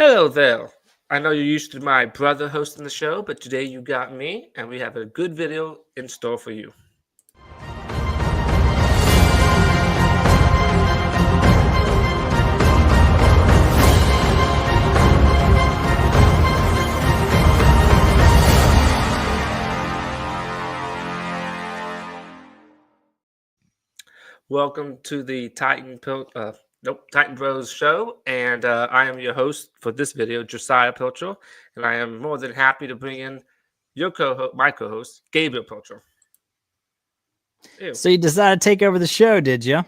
Hello there. I know you're used to my brother hosting the show, but today you got me, and we have a good video in store for you. Welcome to the Titan Bros show, and I am your host for this video, Josiah Pilcher, and I am more than happy to bring in my co-host, Gabriel Pilcher. Ew. So you decided to take over the show, did you?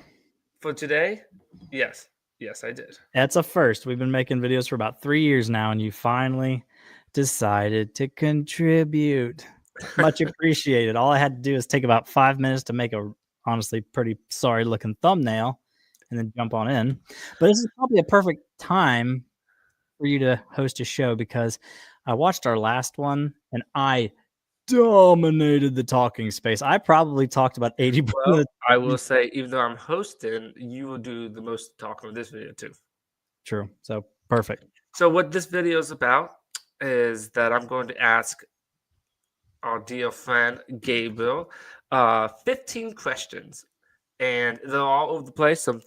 For today, yes, I did. That's a first. We've been making videos for about 3 years now, and you finally decided to contribute. Much appreciated. All I had to do is take about 5 minutes to make a honestly pretty sorry looking thumbnail and then jump on in. But this is probably a perfect time for you to host a show because I watched our last one and I dominated the talking space. I probably talked about 80%. Well, I will say, even though I'm hosting, you will do the most talking of this video too. True. So perfect. So what this video is about is that I'm going to ask our dear friend Gabriel 15 questions, and they're all over the place. Some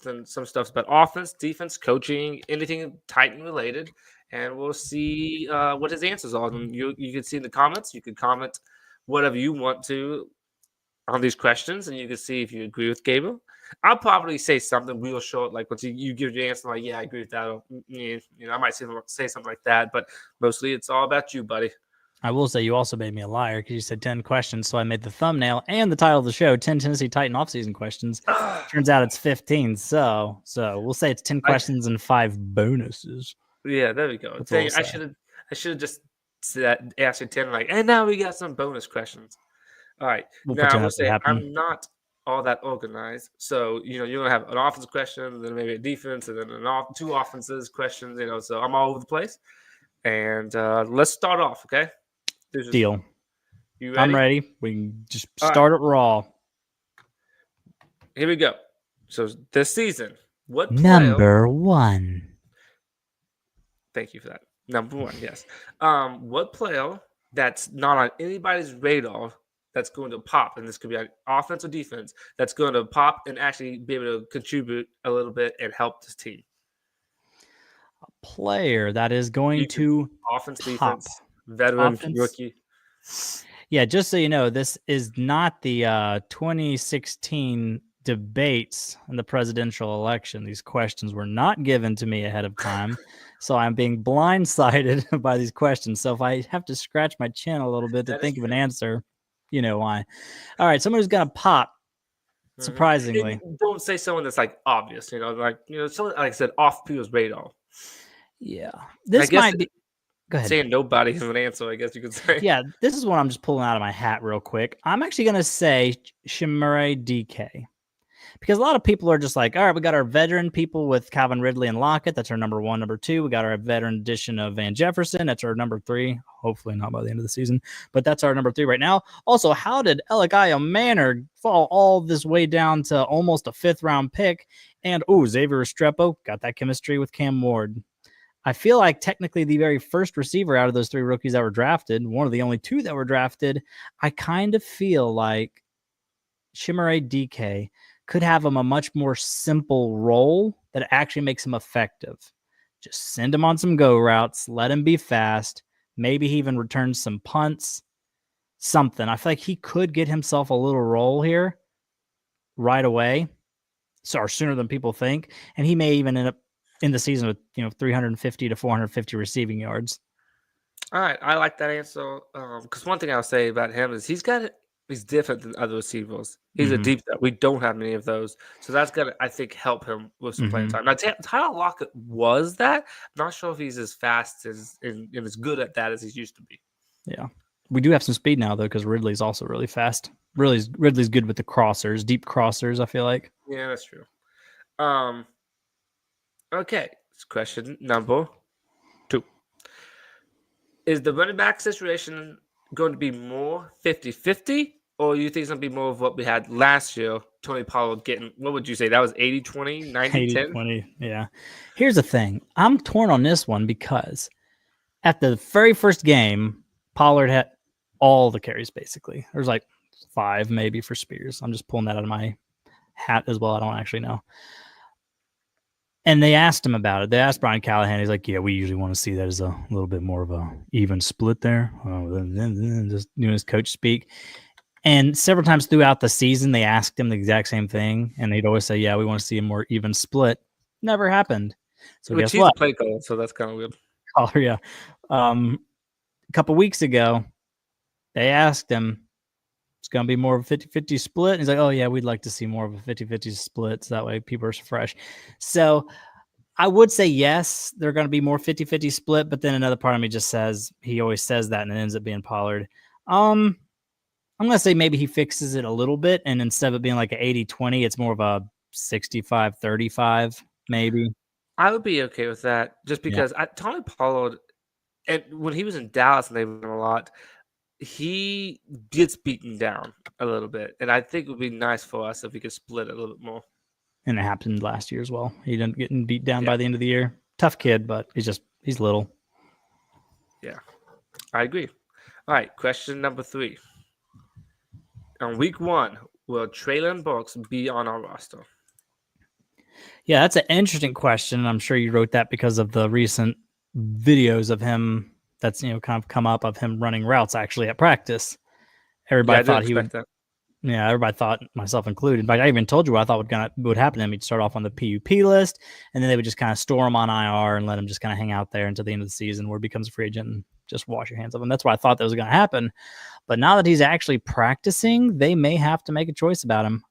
stuff's about offense, defense, coaching, anything Titan related, and we'll see what his answers are. And you can see in the comments. You can comment whatever you want to on these questions, and you can see if you agree with Gabriel. I'll probably say something real short, like once you give your answer, like, yeah, I agree with that. Or, I might say something like that, but mostly it's all about you, buddy. I will say you also made me a liar because you said 10 questions, so I made the thumbnail and the title of the show 10 Tennessee Titan offseason questions. Turns out it's 15, so we'll say it's 10 questions and 5 bonuses. Yeah, there we go. I should have just asked you 10, like, and now we got some bonus questions. All right. Now I will say I'm not all that organized. So, you're going to have an offense question, then maybe a defense, and then two offenses questions, so I'm all over the place. And let's start off, okay? Deal. You ready? I'm ready. We can just start it raw. Here we go. So this season, what number one? Thank you for that. Number one, yes. What player that's not on anybody's radar that's going to pop, and this could be on offense or defense, that's going to pop and actually be able to contribute a little bit and help this team? A player that is going to offense, defense, veteran, rookie. Yeah, just so you know, this is not the 2016 debates in the presidential election. These questions were not given to me ahead of time, so I'm being blindsided by these questions. So if I have to scratch my chin a little bit to think of an answer, you know why. All right, someone who's gonna pop. Surprisingly, and don't say someone that's like obvious. Someone like I said off people's radar. Yeah, this might be. Go ahead. Saying nobody is an answer, I guess you could say. Yeah, this is what I'm just pulling out of my hat real quick. I'm actually going to say Chimere DK. Because a lot of people are just like, all right, we got our veteran people with Calvin Ridley and Lockett. That's our number one. Number two, we got our veteran addition of Van Jefferson. That's our number three. Hopefully not by the end of the season. But that's our number three right now. Also, how did Elikaya Manor fall all this way down to almost a 5th-round pick? And, Xavier Restrepo got that chemistry with Cam Ward. I feel like technically the very first receiver out of those 3 rookies that were drafted, one of the only 2 that were drafted, I kind of feel like Chimere DK could have him a much more simple role that actually makes him effective. Just send him on some go routes, let him be fast, maybe he even returns some punts, something. I feel like he could get himself a little role here right away, or sooner than people think, and he may even end up in the season with 350 to 450 receiving yards. All right, I like that answer because one thing I'll say about him is he's different than other receivers. He's a deep threat. We don't have many of those, so that's gonna, I think, help him with some playing time. Now, Tyler Lockett was that. I'm not sure if he's as fast and as good at that as he used to be. Yeah, we do have some speed now though because Ridley's also really fast. Ridley's good with the crossers, deep crossers. I feel like. Yeah, that's true. Okay, question number 2. Is the running back situation going to be more 50-50 Or you think it's going to be more of what we had last year? Tony Pollard getting, what would you say? That was 80-20, 90-10? 80-20. Yeah. Here's the thing. I'm torn on this one because at the very first game, Pollard had all the carries basically. There's like 5 maybe for Spears. I'm just pulling that out of my hat as well. I don't actually know. And they asked him about it. They asked Brian Callahan. He's like, yeah, we usually want to see that as a little bit more of a even split there. Just doing his coach speak. And several times throughout the season, they asked him the exact same thing. And he'd always say, yeah, we want to see a more even split. Never happened. So Which guess he's what? a play caller, so that's kind of weird. Oh, yeah. A couple weeks ago, they asked him, it's going to be more of a 50-50 split. And he's like, oh, yeah, we'd like to see more of a 50-50 split. So that way people are fresh. So I would say yes, they're going to be more 50-50 split. But then another part of me just says, he always says that and it ends up being Pollard. I'm going to say maybe he fixes it a little bit. And instead of it being like an 80-20, it's more of a 65-35 maybe. I would be okay with that just because Tony Pollard, and when he was in Dallas and they won a lot, he gets beaten down a little bit. And I think it would be nice for us if we could split it a little bit more. And it happened last year as well. He didn't get beat down by the end of the year. Tough kid, but he's little. Yeah, I agree. All right, question number 3. On week 1, will Treylon Burks be on our roster? Yeah, that's an interesting question. I'm sure you wrote that because of the recent videos of him that's kind of come up of him running routes actually at practice. Everybody thought he would. That. Yeah, everybody thought, myself included. But I even told you what I thought would happen to him. He'd start off on the PUP list, and then they would just kind of store him on IR and let him just kind of hang out there until the end of the season, where he becomes a free agent and just wash your hands of him. That's what I thought that was going to happen. But now that he's actually practicing, they may have to make a choice about him.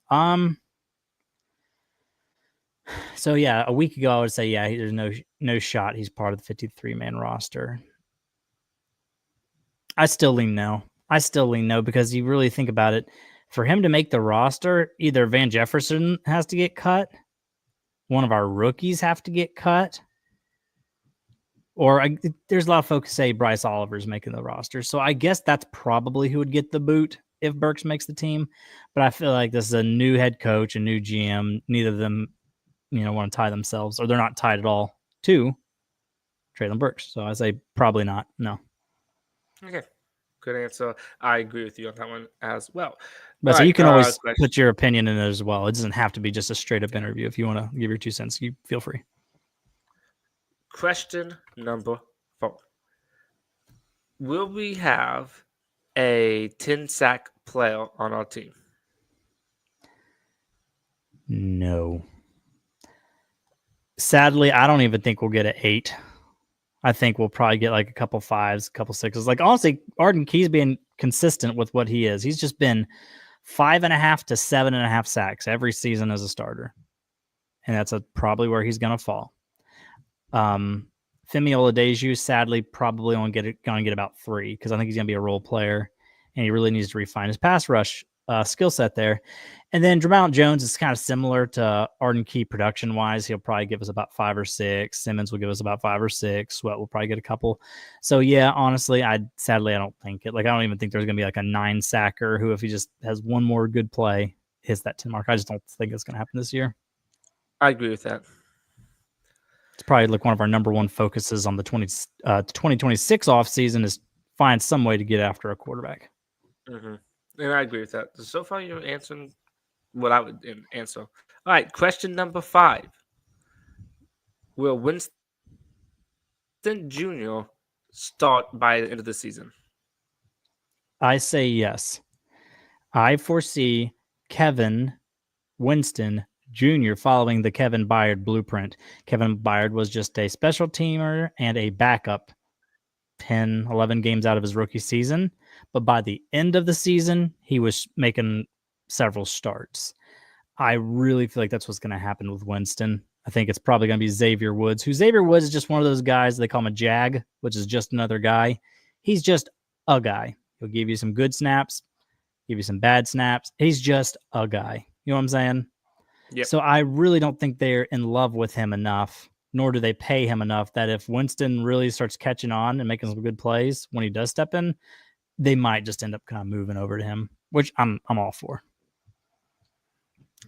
So yeah, a week ago I would say there's no shot he's part of the 53-man roster. I still lean no. Because you really think about it, for him to make the roster, either Van Jefferson has to get cut, one of our rookies have to get cut, or there's a lot of folks say Bryce Oliver's making the roster. So I guess that's probably who would get the boot if Burks makes the team. But I feel like this is a new head coach, a new GM. Neither of them want to tie themselves, or they're not tied at all to Treylon Burks. So I say probably not. No. Okay. Good answer. I agree with you on that one as well. But so you can always put your opinion in it as well. It doesn't have to be just a straight up interview. If you want to give your 2 cents, you feel free. Question number 4. Will we have a 10-sack player on our team? No. Sadly, I don't even think we'll get an 8. I think we'll probably get like a couple 5s, a couple 6s. Like honestly, Arden Key's being consistent with what he is. He's just been 5.5 to 7.5 sacks every season as a starter. And that's probably where he's going to fall. Femi Oladeju, sadly, probably only going to get about 3 because I think he's going to be a role player and he really needs to refine his pass rush skill set there. And then Jermount Jones is kind of similar to Arden Key production wise. He'll probably give us about 5 or 6. Simmons will give us about 5 or 6. Sweat will probably get a couple. So yeah, honestly, I don't think it. Like I don't even think there's going to be like a 9-sacker who, if he just has one more good play, hits that 10 mark. I just don't think it's going to happen this year. I agree with that. It's probably like one of our number one focuses on the 2026 offseason is find some way to get after a quarterback. Mm-hmm. And I agree with that. So far, you're answering what I would answer. All right, question number 5. Will Winston Jr. start by the end of the season? I say yes. I foresee Kevin Winston Jr. following the Kevin Byard blueprint. Kevin Byard was just a special teamer and a backup 10, 11 games out of his rookie season. But by the end of the season, he was making several starts. I really feel like that's what's going to happen with Winston. I think it's probably going to be Xavier Woods, Xavier Woods is just one of those guys, they call him a jag, which is just another guy. He's just a guy. He'll give you some good snaps, give you some bad snaps. He's just a guy. You know what I'm saying? Yep. So I really don't think they're in love with him enough, nor do they pay him enough that if Winston really starts catching on and making some good plays when he does step in, they might just end up kind of moving over to him. which I'm all for.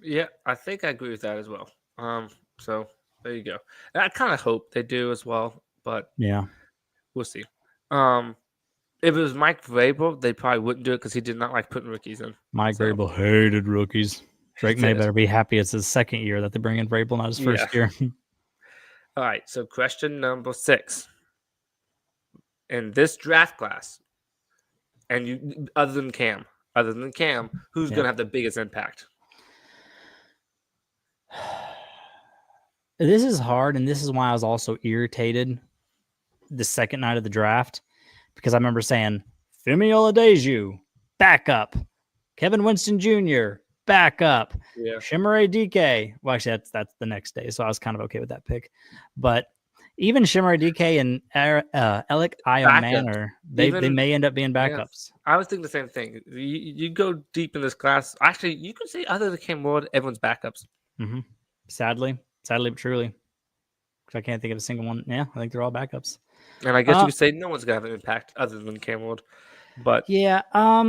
Yeah, I think I agree with that as well. So there you go. And I kind of hope they do as well, but Yeah, we'll see. If it was Mike Vrabel, they probably wouldn't do it because he did not like putting rookies in. Mike So- Vrabel hated rookies. Drake May did. better be happy it's his second year that they bring in Vrabel, not his first year. All right, so question number 6. In this draft class, and you other than Cam, who's Yeah. gonna have the biggest impact? This is hard, and this is why I was also irritated the second night of the draft, because I remember saying Femi Oladeju, backup, Kevin Winston Jr., backup, Yeah. Shimmeray DK. Well, actually, that's the next day, so I was kind of okay with that pick. But even Shimmeray DK and Alec Iomanner, they may end up being backups. I was thinking the same thing. You go deep in this class. Actually, you could say other than Cam Ward, everyone's backups. Mm-hmm. Sadly but truly, because I can't think of a single one. Yeah, I think they're all backups. And I guess you could say no one's gonna have an impact other than Cam Ward. But yeah, I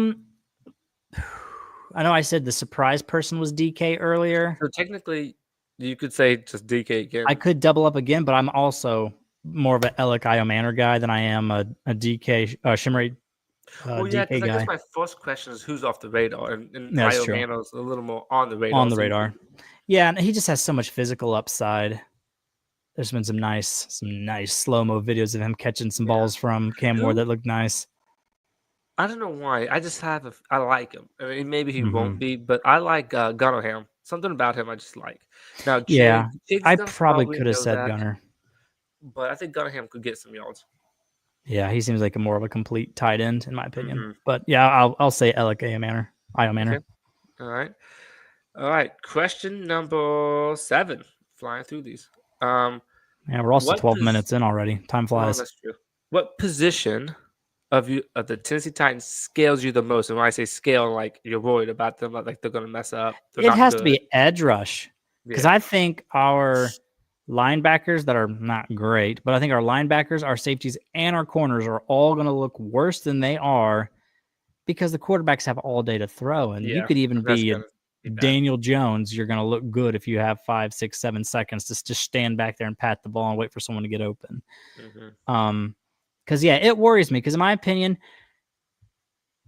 know I said the surprise person was DK earlier. so technically, you could say just DK again. I could double up again, but I'm also more of an Alec Iomanner guy than I am a DK Shimmery well, yeah, DK because I guy. guess my first question is who's off the radar, and That's true. Iomanner's a little more on the radar. On the radar. Yeah, and he just has so much physical upside. There's been some nice slow-mo videos of him catching some balls from Cam Ward that look nice. I don't know why. I just I like him. I mean, maybe he Mm-hmm. won't be, but I like Gunnerham. Something about him I just like. Now, Yeah, Chig's I gonna probably could have know said that, Gunner. but I think Gunnerham could get some yards. Yeah, he seems like a more of a complete tight end in my opinion. Mhm. But yeah, I'll say Alec Iomanner. Okay. All right. Question number 7. Flying through these. Yeah, we're also what 12 minutes in already. Time Oh, flies. that's true. What position of the Tennessee Titans scales you the most? And when I say scale, like you're worried about them, like they're gonna mess up. It has to be edge rush, because Yeah. I think our linebackers that are not great, but I think our linebackers, our safeties, and our corners are all going to look worse than they are because the quarterbacks have all day to throw. And you could even that's be gonna be bad. Daniel Jones. You're going to look good if you have 5, 6, 7 seconds to just stand back there and pat the ball and wait for someone to get open. Mhm. Because yeah, it worries me, because in my opinion,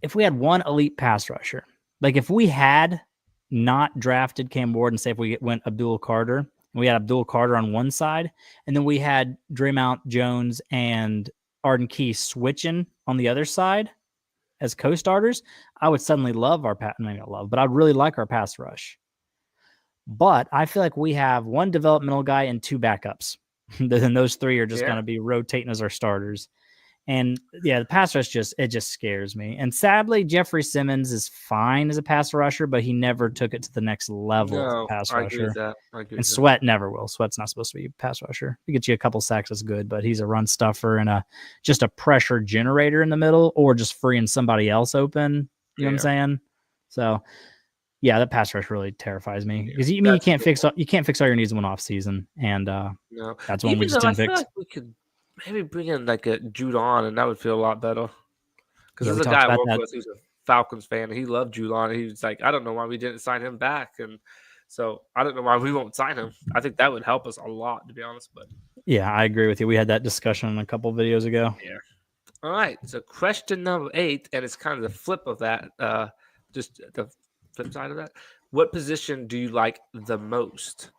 if we had one elite pass rusher, like if we had not drafted Cam Ward and say if we went Abdul Carter, we had Abdul Carter on one side, and then we had Draymount Jones and Arden Key switching on the other side as co-starters, I would suddenly love our maybe not love, but I'd really like our pass rush. But I feel like we have one developmental guy and 2 backups. Then those 3 are just going to be rotating as our starters. And yeah, the pass rush just scares me. And sadly, Jeffrey Simmons is fine as a pass rusher, but he never took it to the next level as a pass I rusher. agree with that. I agree And Sweat never will. Sweat's not supposed to be a pass rusher. He gets you a couple sacks, that's good, but he's a run stuffer and just a pressure generator in the middle, or just freeing somebody else open. You know what I'm saying? So yeah, that pass rush really terrifies me, because you can't fix all your needs in one off season, and no, that's one we just didn't fix. Like we could maybe bring in like a Judon, and that would feel a lot better. Because Yeah, there's a guy I work with who's a Falcons fan, and he loved Judon. He was like, I don't know why we didn't sign him back, and so I don't know why we won't sign him. I think that would help us a lot, to be honest. But yeah, I agree with you. We had that discussion a couple videos ago. Yeah. All right. So question number 8, and it's kind of the flip of that. Just the flip side of that. What position do you like the most?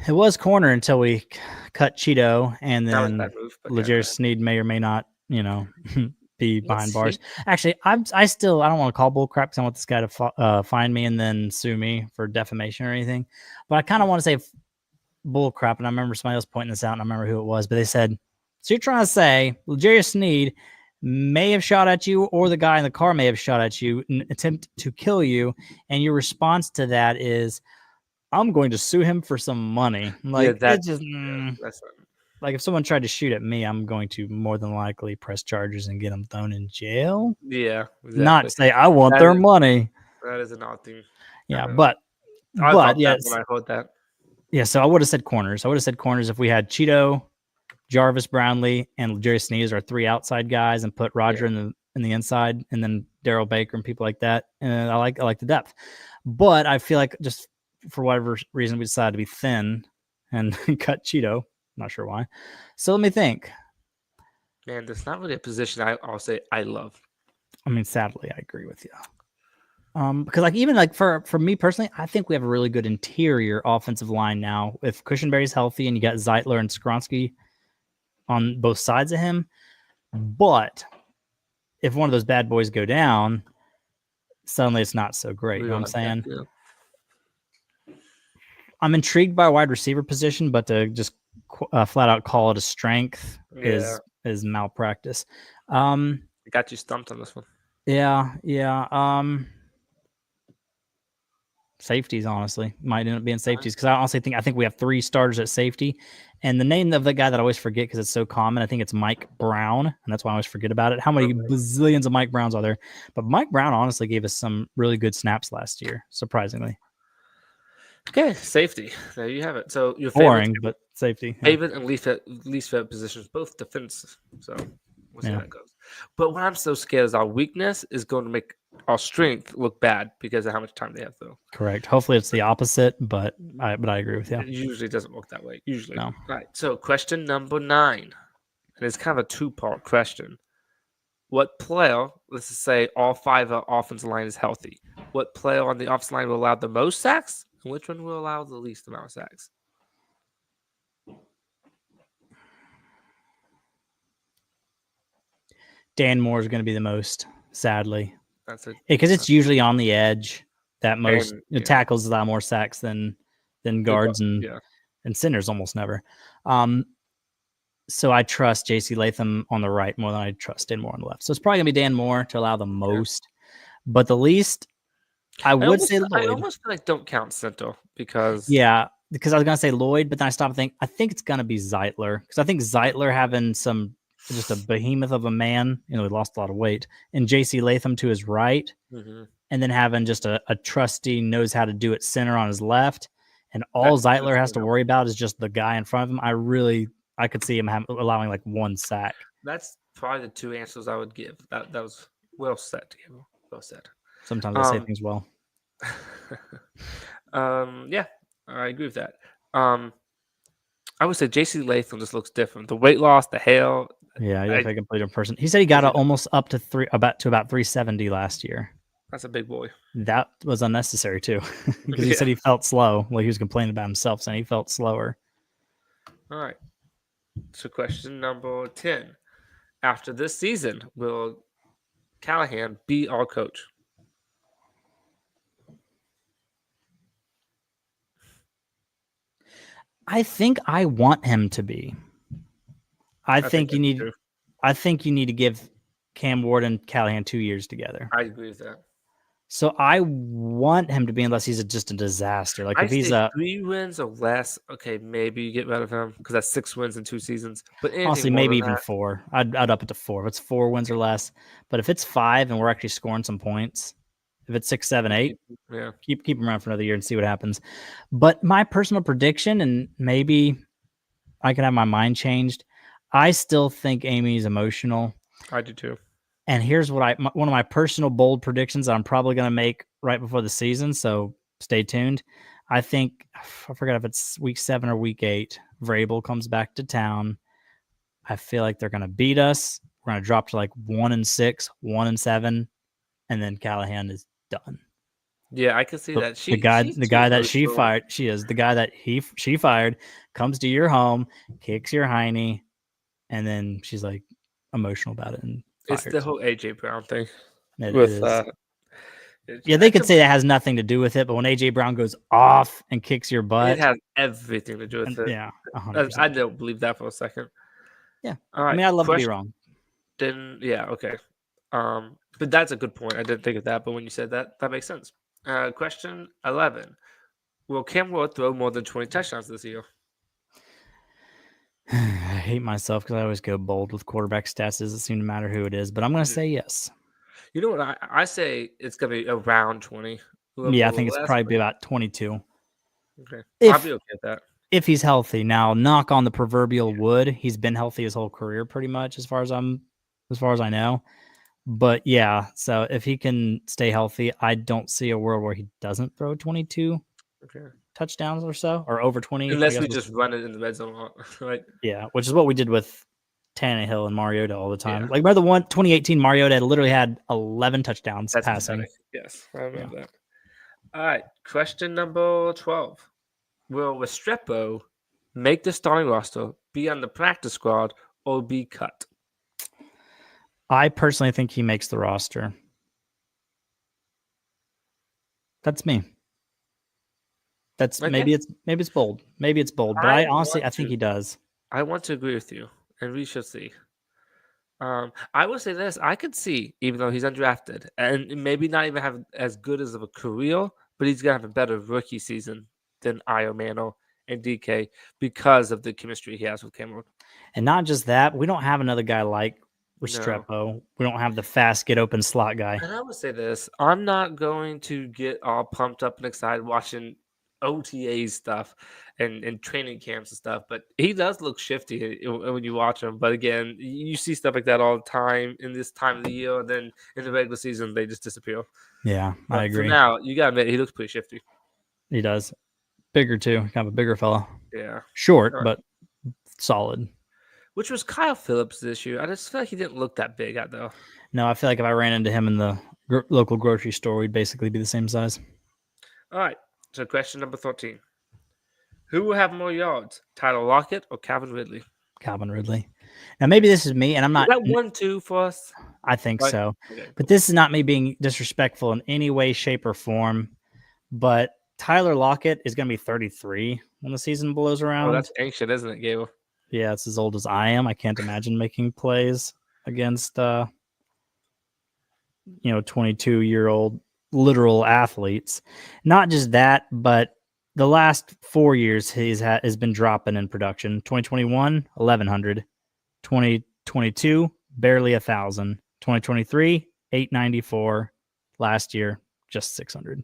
It was corner until we cut Cheeto, and That was then that move, but Legere Sneed may or may not, be behind bars. Actually, I don't want to call bull crap because I want this guy to find me and then sue me for defamation or anything. But I kind of want to say bull crap, and I remember somebody else pointing this out, and I remember who it was. But they said, "So you're trying to say Legere Sneed may have shot at you, or the guy in the car may have shot at you in an attempt to kill you, and your response to that is, I'm going to sue him for some money." Like, that's like if someone tried to shoot at me, I'm going to more than likely press charges and get them thrown in jail. Yeah, exactly. Not say I want their money. That is an odd thing. Yeah, I yes, when I heard that. Yeah, so I would have said corners. I would have said corners if we had Cheeto, Jarvis Brownlee, and Legere Sneed as our 3 outside guys, and put Roger in the inside, and then Daryl Baker and people like that. And I like the depth. But I feel like just for whatever reason we decided to be thin and cut Cheeto. Not sure why. So let me think. Man, that's not really a position I'll say I love. I mean, sadly, I agree with you. Because like even like for me personally, I think we have a really good interior offensive line now. If Cushenberry's healthy and you got Zeitler and Skronsky on both sides of him, but if one of those bad boys go down, suddenly it's not so great. You know what I'm saying? Yeah. I'm intrigued by a wide receiver position, but to just flat out call it a strength is malpractice. I got you stumped on this one. Yeah. Safeties, honestly, might end up being safeties because I honestly think we have 3 starters at safety, and the name of the guy that I always forget because it's so common, I think it's Mike Brown, and that's why I always forget about it. How many bazillions of Mike Browns are there? But Mike Brown honestly gave us some really good snaps last year, surprisingly. Okay, safety. There you have it. So your boring, but safety. Favorite and least favorite positions, both defense. So we'll see how that goes. But what I'm so scared is our weakness is going to make our strength look bad because of how much time they have, though. Correct. Hopefully it's the opposite, but I agree with you. It usually doesn't work that way. Usually. No. All right. So question number 9. And it's kind of a 2-part question. What player, let's just say all 5 of our offensive line is healthy. What player on the offensive line will allow the most sacks? And which one will allow the least amount of sacks? Dan Moore is going to be the most, sadly. That's it. Because it's usually on the edge that most tackles allow more sacks than guards and centers almost never. So I trust J.C. Latham on the right more than I trust Dan Moore on the left. So it's probably going to be Dan Moore to allow the most. But the least, I would say Lloyd. I almost feel like don't count center because... Yeah, because I was going to say Lloyd, but then I stopped and think, I think it's going to be Zeitler. Because I think Zeitler having just a behemoth of a man, he lost a lot of weight, and J.C. Latham to his right, and then having just a trusty, knows how to do it center on his left, and all Zeitler has to worry about is just the guy in front of him. I could see him allowing like 1 sack. That's probably the 2 answers I would give. That was well said. Well said. Sometimes I say things well. Yeah, I agree with that. I would say J.C. Latham just looks different. The weight loss, the hair. Yeah, he's like a complete different person. He said he got almost up to about 370 last year. That's a big boy. That was unnecessary too, because he said he felt slow. Well, he was complaining about himself, saying he felt slower. All right. So question number 10. After this season, will Callahan be our coach? I think I want him to be. I think you need to give Cam Ward and Callahan 2 years together. I agree with that. So I want him to be, unless he's just a disaster. Like if he's 3 wins or less, okay, maybe you get rid of him because that's 6 wins in 2 seasons. But honestly, maybe even 4. I'd up it to 4 if it's 4 wins or less. But if it's 5 and we're actually scoring some points, if it's 6, 7, 8, keep him around for another year and see what happens. But my personal prediction, and maybe I can have my mind changed, I still think Amy's emotional. I do too. And here's what one of my personal bold predictions that I'm probably going to make right before the season, so stay tuned. I think, I forgot if it's week 7 or week 8, Vrabel comes back to town. I feel like they're going to beat us. We're going to drop to like 1-6, 1-7, and then Callahan is done. Yeah, I can see that. The guy that she fired comes to your home, kicks your hiney, and then she's like emotional about it. And it's the whole AJ Brown thing. They could say that has nothing to do with it, but when AJ Brown goes off and kicks your butt, it has everything to do with it. Yeah, 100%. I don't believe that for a second. Yeah, all right. I mean, I'd love to be wrong. Then okay. But that's a good point. I didn't think of that, but when you said that, that makes sense. Question 11: will Cam Ward throw more than 20 touchdowns this year? I hate myself because I always go bold with quarterback stats. It doesn't seem to matter who it is, but I'm going to say yes. You know what? I say it's going to be around 20. Yeah, I think it's probably be about 22. Okay. I'll be okay with that. If he's healthy. Now, knock on the proverbial wood. He's been healthy his whole career pretty much as far as I know. But yeah, so if he can stay healthy, I don't see a world where he doesn't throw 22 Okay. touchdowns or so, or over 20. I Unless guess we just run it in the red zone, right? yeah, which is what we did with Tannehill and Mariota all the time. Yeah. Like remember the 2018 Mariota literally had 11 touchdowns That's passing. pathetic. Yes, I remember that. All right, question number 12. Will Restrepo make the starting roster, be on the practice squad, or be cut? I personally think he makes the roster. That's me. That's Okay. maybe it's bold. Maybe it's bold, but I honestly think he does. I want to agree with you, and we shall see. I will say this: I could see, even though he's undrafted, and maybe not even have as good as of a career, but he's gonna have a better rookie season than Iomano and DK because of the chemistry he has with Cameron. And not just that, we don't have another guy like Restrepo. We don't have the fast get open slot guy. And I would say this: I'm not going to get all pumped up and excited watching OTA stuff and training camps and stuff, but he does look shifty when you watch him. But again, you see stuff like that all the time in this time of the year, and then in the regular season they just disappear. Yeah, But I agree. For now, you gotta admit he looks pretty shifty. He does. Bigger too. Kind of a bigger fella. Yeah, Short, Right. but solid. Which was Kyle Phillips this year. I just feel like he didn't look that big out though. No, I feel like if I ran into him in the local grocery store, we'd basically be the same size. All right. So question number 13. Who will have more yards, Tyler Lockett or Calvin Ridley? Calvin Ridley. Now maybe this is me, and I'm Is not. that 1-2 for us? I think Right. so, Okay, but cool. this is not me being disrespectful in any way, shape, or form. But Tyler Lockett is going to be 33 when the season blows around. Oh, that's ancient, isn't it, Gable? Yeah, it's as old as I am. I can't imagine making plays against 22-year-old literal athletes. Not just that, but the last 4 years has been dropping in production. 2021, 1,100. 2022, barely 1,000. 2023, 894. Last year, just 600.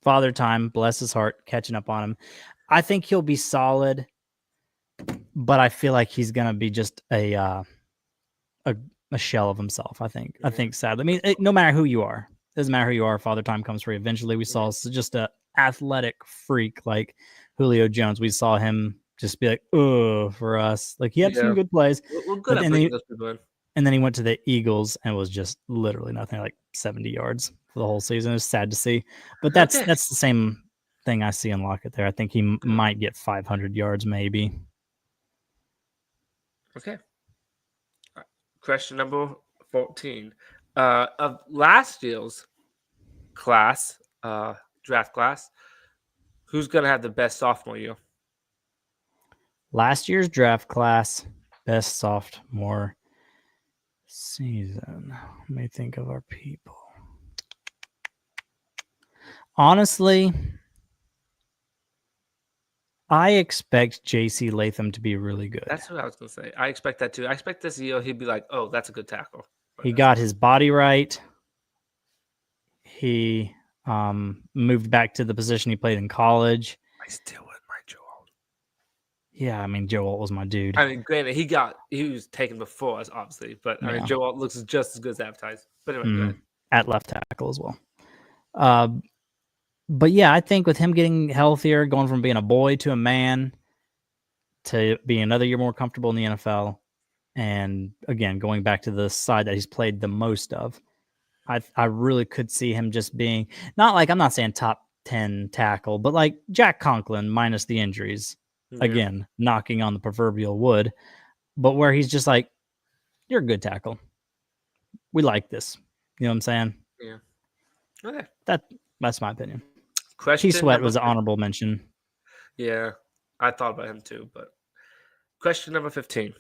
Father Time, bless his heart, catching up on him. I think he'll be solid, but I feel like he's gonna be just a shell of himself. I think. Yeah. I think sadly. I mean, no matter who you are, doesn't matter who you are. Father Time comes for you. Eventually, we saw just a athletic freak like Julio Jones. We saw him just be like, "Oh," for us. Like he had some good plays, We're good at bringing those people in. and then he went to the Eagles and was just literally nothing, like 70 yards for the whole season. It's sad to see, but that's the same thing I see in Lockett there. I think he might get 500 yards, maybe. Okay. Question number 14. Of last year's class, draft class, who's gonna have the best sophomore year? Last year's draft class, best sophomore season. Let me think of our people. Honestly, I expect JC Latham to be really good. That's what I was gonna say. I expect that too. I expect this year he'd be like, "Oh, that's a good tackle." He got his body right. He moved back to the position he played in college. I still wouldn't mind Joe Alt. Yeah, I mean, Joe Alt was my dude. I mean, granted, he was taken before us, obviously, but I mean, Joe Alt looks just as good as advertised. But anyway, go ahead. At left tackle as well. But yeah, I think with him getting healthier, going from being a boy to a man to being another year more comfortable in the NFL, and again, going back to the side that he's played the most of, I really could see him just being not like, I'm not saying top 10 tackle, but like Jack Conklin minus the injuries. Again, knocking on the proverbial wood, but where he's just like, you're a good tackle. We like this. You know what I'm saying? Yeah. Okay. That's my opinion. Question T Sweat was an honorable mention. Yeah, I thought about him too, but question number 15.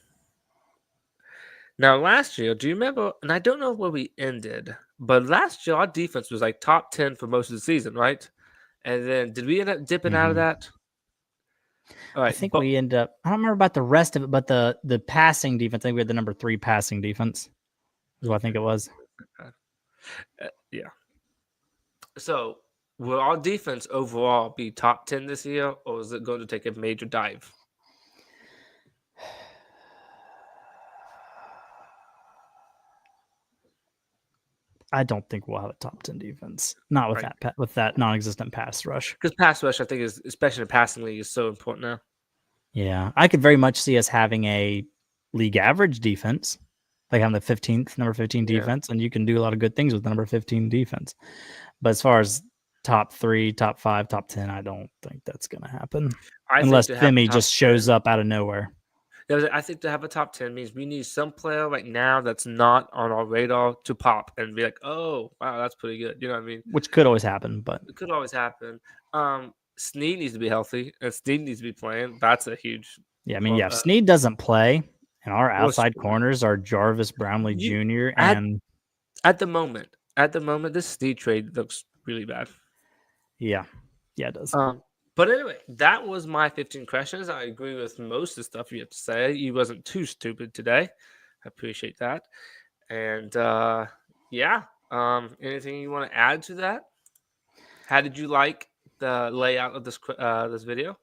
Now, last year, do you remember? And I don't know where we ended, but last year our defense was like top 10 for most of the season, right? And then did we end up dipping out of that? All right, I think we end up. I don't remember about the rest of it, but the passing defense. I think we had the number 3 passing defense. Is what I think it was. Yeah. So, will our defense overall be top 10 this year, or is it going to take a major dive? I don't think we'll have a top 10 defense. Not with Right. that non-existent pass rush. Because pass rush, I think, is especially in the passing league, is so important now. Yeah, I could very much see us having a league average defense, like having the number 15 Yeah. defense, and you can do a lot of good things with the number 15 defense. But as far as top 3, top 5, top 10, I don't think that's going to happen unless Femi just shows up out of nowhere. I think to have a top 10 means we need some player right now that's not on our radar to pop and be like, oh, wow, that's pretty good. You know what I mean? Which could always happen, but it could always happen. Snead needs to be healthy, and Snead needs to be playing. That's a huge. Yeah, I mean, if Snead doesn't play, and our outside Snead? corners are Jarvis Brownlee Jr. and at the moment, this Snead trade looks really bad. Yeah, it does. But anyway, that was my 15 questions. I agree with most of the stuff you have to say. You wasn't too stupid today. I appreciate that. And anything you want to add to that? How did you like the layout of this video?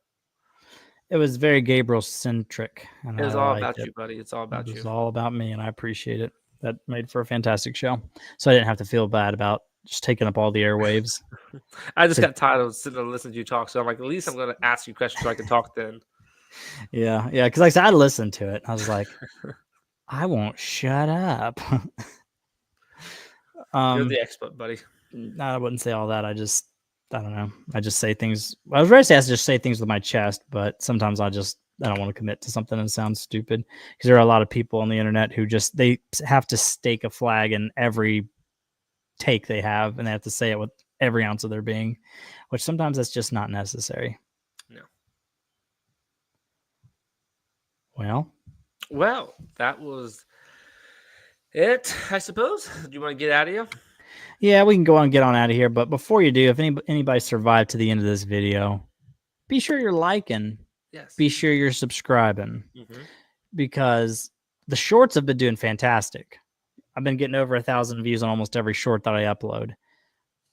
It was very Gabriel centric. It was all about you, buddy. It's all about you. It was all about me, and I appreciate it. That made for a fantastic show. So I didn't have to feel bad about just taking up all the airwaves. I just got tired of sitting and listening to you talk. So I'm like, at least I'm going to ask you questions so I can talk then. Yeah. Because like I said, I listened to it. I was like, I won't shut up. You're the expert, buddy. No, I wouldn't say all that. I don't know. I just say things. I was ready to just say things with my chest, but sometimes I don't want to commit to something and sound stupid because there are a lot of people on the internet who they have to stake a flag in every take they have, and they have to say it with every ounce of their being, which sometimes that's just not necessary. No. Well, that was it, I suppose. Do you want to get out of here? Yeah, we can go on and get on out of here. But before you do, if anybody survived to the end of this video, be sure you're liking. Yes. Be sure you're subscribing because the shorts have been doing fantastic. I've been getting over 1,000 views on almost every short that I upload.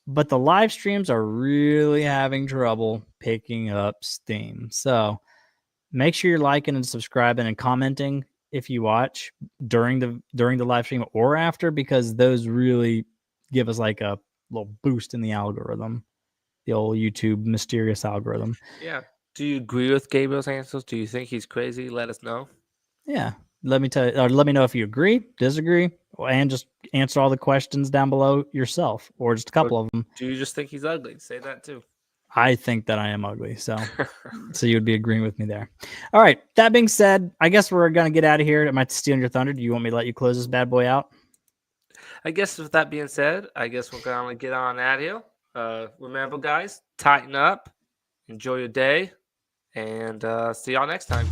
But the live streams are really having trouble picking up steam. So make sure you're liking and subscribing and commenting if you watch during the live stream or after, because those really give us like a little boost in the algorithm, the old YouTube mysterious algorithm. Yeah. Do you agree with Gabriel's answers? Do you think he's crazy? Let us know. Yeah. Let me tell you, or let me know if you agree, disagree, and just answer all the questions down below yourself, or just a couple of them. Do you just think he's ugly? Say that too. I think that I am ugly, so you would be agreeing with me there. All right. That being said, I guess we're gonna get out of here. Am I stealing your thunder? Do you want me to let you close this bad boy out? I guess with that being said, I guess we're gonna get on out of here. Remember, guys, tighten up, enjoy your day, and see y'all next time.